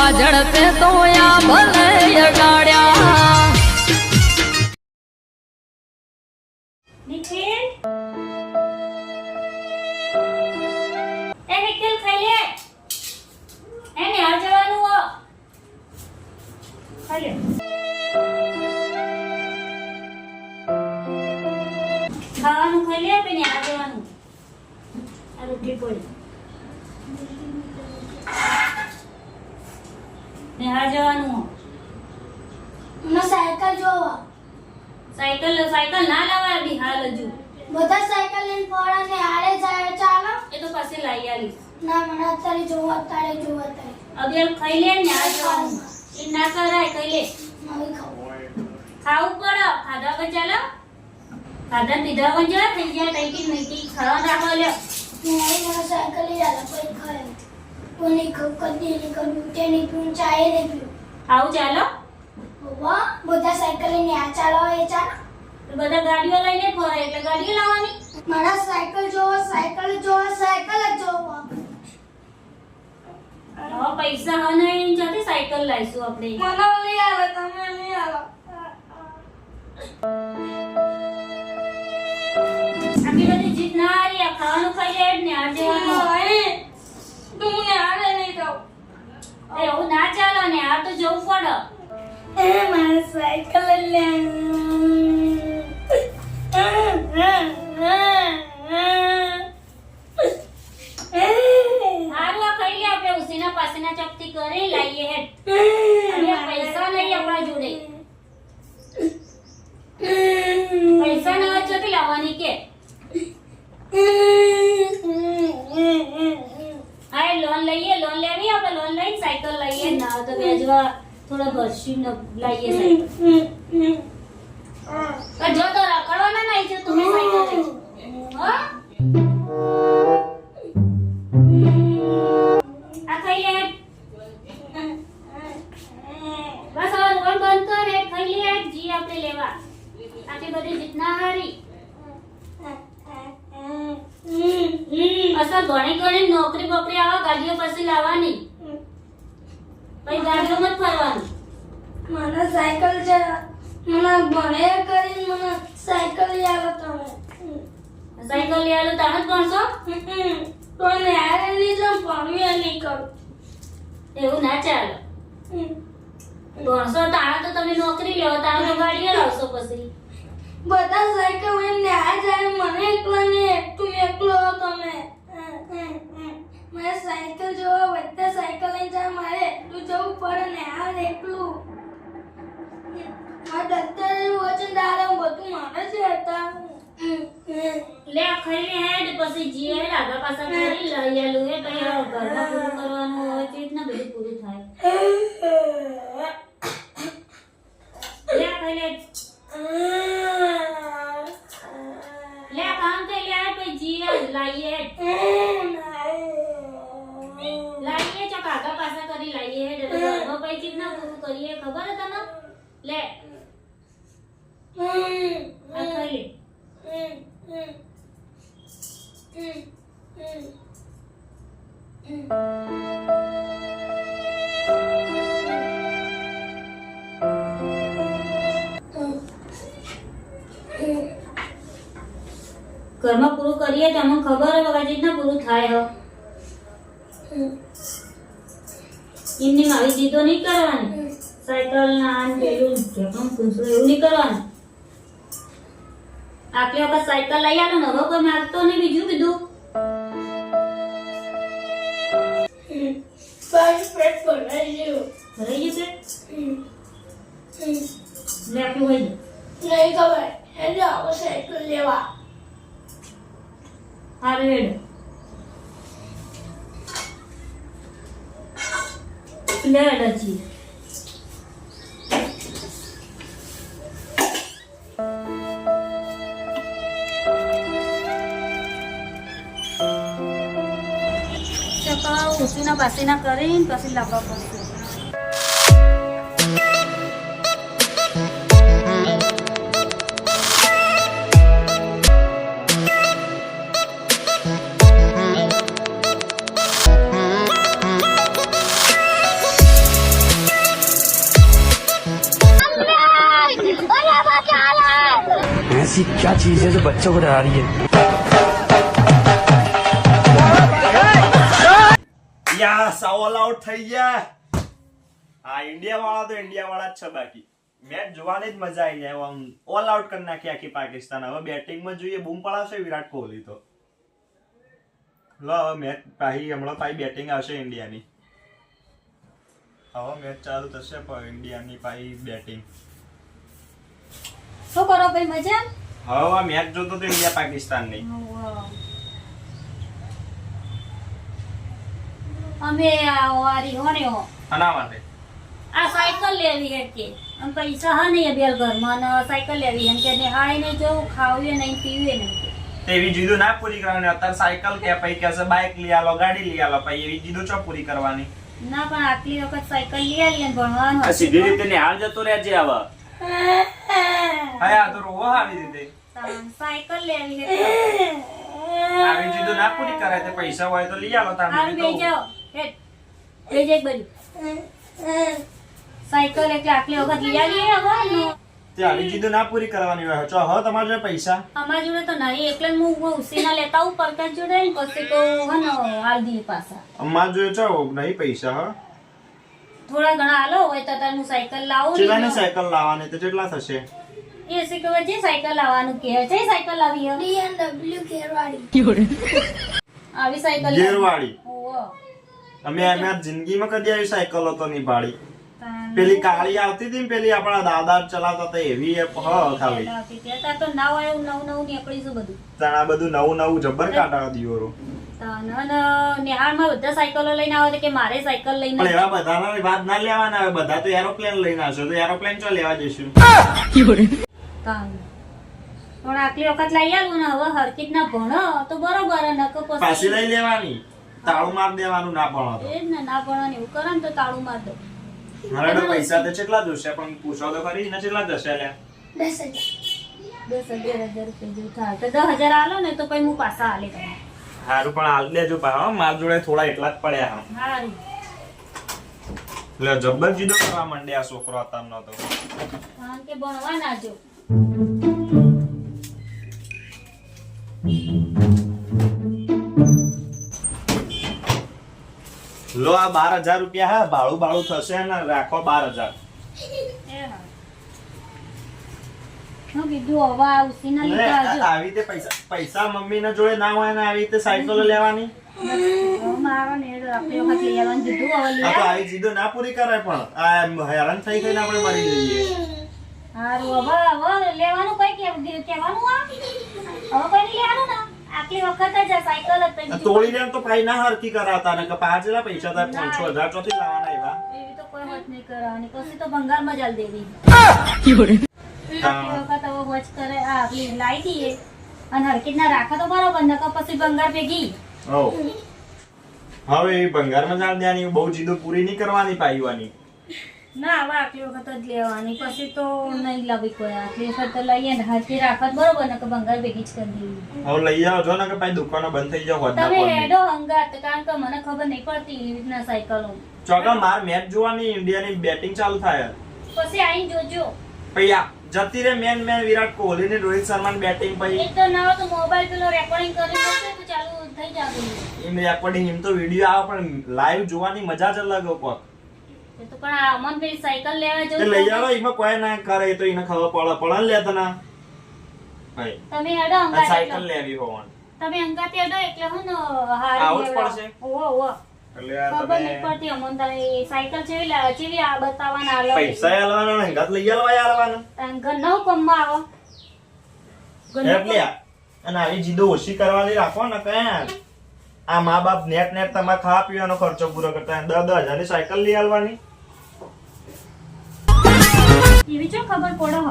હવા ઝડપે તો આ ભલે અડાડ્યા નિખિલ એ નિખિલ ખાઈ લે એને આ જવાનું હો ખાઈ લે ખાવાનું ખાઈ લે પછી આ જવાનું આ રોટલી પડી ને આ જવાનું હો મને સાયકલ જોવો સાયકલ ના લાવાય બી હાલ હજુ બધા સાયકલ લઈને ફરે ને આડે જાય ચાલો એ તો પાસે લાવી આલીશ ના મને અત્યારે જોવો અબે ખાઈ લે ને આ જવાનું એ ના કરાય ખાઈ લે નહીં ખાવું ખાવું પડે ખાધા પર ચાલો ખાધા પીધા પર જા થઈ જાય ટાઈકી નહીં ખાવા રાખો લે નહીં મને સાયકલ લઈ આલો કોઈ ખાય કોની કદી ની કરું તે ની પીઉં ચાય નહીં પીઉં આવું ચાલો વાહ બધા સાયકલ લઈને આ ચાલો એ ચાલો તો બધા ગાડીઓ લઈને ફરે એટલે ગાડીઓ લાવવાની મારા સાયકલ જોવો સાયકલ જ જોવો હવે પૈસા હ નહીં જતી સાયકલ લાવીશું આપણે મને લઈ આલો તમે લઈ આલો આટલી બધી જીત ના હારી આ ખાવાનું ખાઈ લે ને આ જવાનું તું ને આડે નહીં જાવ એવું ના ચાલો ને આ તો જવું પડે મારા સાયકલ લે હારવા ખાઈ લે આપણે ઉસીના પાસેના ચપટી કરી લાવીએ હેડ અને પૈસા નહીં આપણા જોડે પૈસા ના ચોથી લાવવાની કે આ લોન લઈએ લોન લેવી આપણે લોન લઈને સાયકલ લઈએ ના તો વેજવા થોડા ભરસી ન લાવીએ સાયકલ જો તો રખડવાના નહીં છે તમે સાયકલ લઈ હા આ ખાઈ લે બસ હવે રોડ બંધ કર એ ખાઈ લે જી આપણે લેવા આટલી બધી જીતના હારી અસલ ઘણી નોકરી બકરી આવા ગાડીઓ પછી લાવવાની પછી ગાડીઓમાં જ ફરવાનું મને સાયકલ છે મને ભણે કરીને મને સાયકલ લઈ આલો તમે સાયકલ લઈ આલો તમે જ ભણશો તો ન્યારે નહીં જાઉં ભણ્યું નહીં કરું એવું ના ચાલે ભણશો તાણે તો તમે નોકરી લેવો તાણે તો ગાડીઓ લાવશો પછી બધા સાયકલ લઈને આ જાય મને એકલા ને તું એકલો તમે મારે સાયકલ જોવા બધા સાયકલ લઈને જાય મારે એકલું જવું પડે ને આ એકલું મારા દત્તર વચન દાડા બધું મારે છે હતા લે ખાઈ લે હેડ પછી જીએ લાગા પાછા કરી લઈ આલું એ પછી ઘરમાં પૂરું કરવાનું હોય તે રીતના બધું પૂરું થાય લે ખાઈ લે લે કામ થઈ લે પછી જીએ લાઈએ લાઈએ ચક આગા પાછા કરી લાઈએ હેડ ઘરમાં પછી રીતના પૂરું કરીએ ખબર હે તને લે આ ખાઈ લે ઘરમાં પૂરું કરીએ તો અમને ખબર હોય વગર રીતના પૂરું થાય હો એમની આવી જીતો નહીં કરવાની સાયકલ ના આન પેલું કેમ પૂછો એવું નહીં કરવાનું આટલી વખત સાયકલ લઈ આલો ને હવે કોઈ માગતો નહીં બીજું કીધું પેટ ભરાઈ ગયું ભરાઈ જશે લે આટલું હોય નહીં ખબર એટલે આવો સાયકલ લેવા હારું હેડ લે હેડ ઉસીના પાસીના કરીને પછી લાવવા પડશે ऐसी क्या चीज है जो बच्चों को डरा रही है? યા ઓલ આઉટ થઈ ગયા. આ ઇન્ડિયા વાળા તો ઇન્ડિયા વાળા જ છે. બાકી મેચ જોવાની જ મજા આવી જાય. આમ ઓલ આઉટ કરી નાખી આખી પાકિસ્તાન. હવે બેટિંગમાં જોઈએ બૂમ પડાવશે વિરાટ કોહલી તો. લો હવે મેચ હમણાં બેટિંગ આવશે ઇન્ડિયાની. હવે મેચ ચાલુ થશે પણ ઇન્ડિયાની બેટિંગ. શું કરો ભાઈ, મજા? હવે આ મેચ જોતો તો ઇન્ડિયા પાકિસ્તાનની. અમે આરી હોને આના માટે આ સાયકલ લેવી હે કે આમ પૈસા હા નહીં બેલ ઘરમાં ને સાયકલ લેવી હે કે હાય નહીં જો ખાવીએ નહીં પીવીએ નહીં એવી જીદો ના પૂરી કરવાની. અત્યારે સાયકલ કે પછી કહેશે બાઇક લઈ આલો, ગાડી લઈ આલો, પછી એવી જીદો ચો પૂરી કરવાની. ના પણ આટલી વખત સાયકલ લઈ આલી ને ભણવાનું આ સીધી રીતે નિહાળ જતો રહેજે હવે. હા આ તો રોવો આવી રીતે સાયકલ લેવી હે આવી જીદો ના પૂરી કરે તો પૈસા હોય તો લઈ આલો. હારું બે જાઓ હેડ બે જાય બધી સાયકલ એટલે આટલી વખત લઈ આલી હવે તે આવી જીદો ના પૂરી કરવાની હોય. ચો હવે તમારા જોડે પૈસા અમારા જોડે તો નહીં એટલે હું ઉસીના લેતા હું પરકાશ જોડે ને પછી કહું હને હાલ દી પાછા અમારા જોડે ચો નહીં પૈસા. હા થોડા ઘણા હાલો હોય તો તારું સાયકલ લાવું કેટલાની સાયકલ લાવવાની તો કેટલા થશે? એ શીખવે જે સાયકલ લાવવાનું કે છે સાયકલ લાવી હે BMW ઘેરવાળી આવી સાયકલ ગેરવાળી. ઓહો અમે જિંદગીમાં કદી આવી સાયકલ હતો નહીં પાડી. પેલી કાળી આવતી હતી ને પેલી આપણા દાદા ચલાવતા હતા એવી ખાલી. ત્યાં તો ના હોય એવું નવું નવું નીકળીશું બધું. તાણા બધું નવું નવું જબર કાઢા દિયોરો. નિહાળમાં બધા સાયકલો લઈને આવે કે મારે સાયકલ લઈને પણ એવા બધાના વાત ના લેવાના આવે. બધા તો એરોપ્લેન લઈને આવશે તો એરોપ્લેન ચો લેવા જઈશું. પણ આટલી વખત લઈ આવું ને હવે હરકીત ના ભણો તો બરોબર નકો પાછી લઈ લેવાની. તાળું માર દેવાનું ના ભણો તો. એ જ ને ના ભણો ને એવું કરે ને તો તાળું માર દો. મારે તો પૈસા તો કેટલા જોશે પણ પૂછો તો ખરી ને કેટલા જશે લ્યા? 10,000 રૂપિયા જેવું થાય તો 10,000 આલો ને તો પછી હું પાછા આલે તમને. હારું પણ હાલ દેજો પા. માર જોડે થોડા એટલા જ પડ્યા. હારું એટલે જબર જીદો કરવા માંડે આ છોકરો અત્યારનો તો. કારણ કે ભણવા ના જો લો આ 12,000 રૂપિયા. હા ભાડું ભાડું થશે ને રાખો 12,000. હું કીધું હવે આ ઉસીના લીધા આવજો. આવી રીતે પૈસા મમ્મી ના જોડે ના હોય ને આવી રીતે સાયકલો લેવાની. મારો ને આટલી વખત લઈ આવવાનું કીધું હવે લઈ આ તો આવ. આવી જીદો ના પૂરી કરે પણ આ હેરાન થઈ થઈને આપણે મરી જઈએ. હારું હવે લેવાનું કઈ કહેવાનું આ હવે કઈ નહીં લેવાનું ને આટલી વખત જ આ સાયકલ જ તોડી દે તો પાઈ ના હરકી કરાવતા ને કે 5,000 પૈસા થાય 5,000 ચોથી લાવવાના એવા. એવી તો કોઈ હોત નહીં કરવાની પછી તો ભંગારમાં જ આલ દેવી. આટલી વખત હવે વોચ કરે આ આપલી લાઈ દઈએ અને હરકીત ના રાખે તો બરોબર નકર પછી ભંગાર ભેગી. હવે એ ભંગારમાં જાણ દેવાની. બહુ જીદો પૂરી નહીં કરવાની પાઈવાની. ના હવે આટલી વખત જ લેવાની પછી તો નહીં લાવી કોઈ. આટલી વખત તો લઈએ ને હરકી રાખત બરોબર નકર ભંગાર ભેગી જ કરી દેવી. હવે લઈ આવો જો ને કે પાઈ દુકાનો બંધ થઈ જાવ હોદના તમે પર. હેડો હંગાત કારણ કે મને ખબર નહીં પડતી એવી રીતના સાયકલો. ચોકા માર મેચ જોવાની ઇન્ડિયાની બેટિંગ ચાલુ થાય. પછી આઈને જોજો. પછી આ જતી રે મેન વિરાટ કોહલી ને રોહિત શર્મા ની બેટિંગ પછી એક તો ના હોય તો મોબાઈલ પેલો રેકોર્ડિંગ કરી દેશે તો ચાલુ થઈ જાવે. એમ રેકોર્ડિંગ એમ તો વિડિયો આવે પણ લાઈવ જોવાની મજા જ અલગ હોય. એ તો પણ આ અમન પેલી સાયકલ લેવા તે જવું લઈ આવો એમાં કોઈ ના કરે તો એને ખબર પડે ને લેતા ના ભાઈ. તમે હેડો આ હંગાત સાયકલ એટલે. લેવી હોવાનું તમે હંગાત હેડો એટલે હું ને આવું જ પડશે. ઓહો એટલે આ ખબર નહીં તમે પડતી અમન તારે સાયકલ ચેવી આ બતાવવાના આલો. પૈસા આલવાના ને ઘાત લઈ આલવાના. ઘર નવ કમમાં આવો. એટલે અને આવી જીદો ઓછી કરવાની રાખો ને કયા આ મા બાપ નેટ તમારે ખાવા પીવાનો ખર્ચો પૂરો કરતા 10,000 ની સાયકલ લઈ આલવાની. એવી ચો ખબર પડો.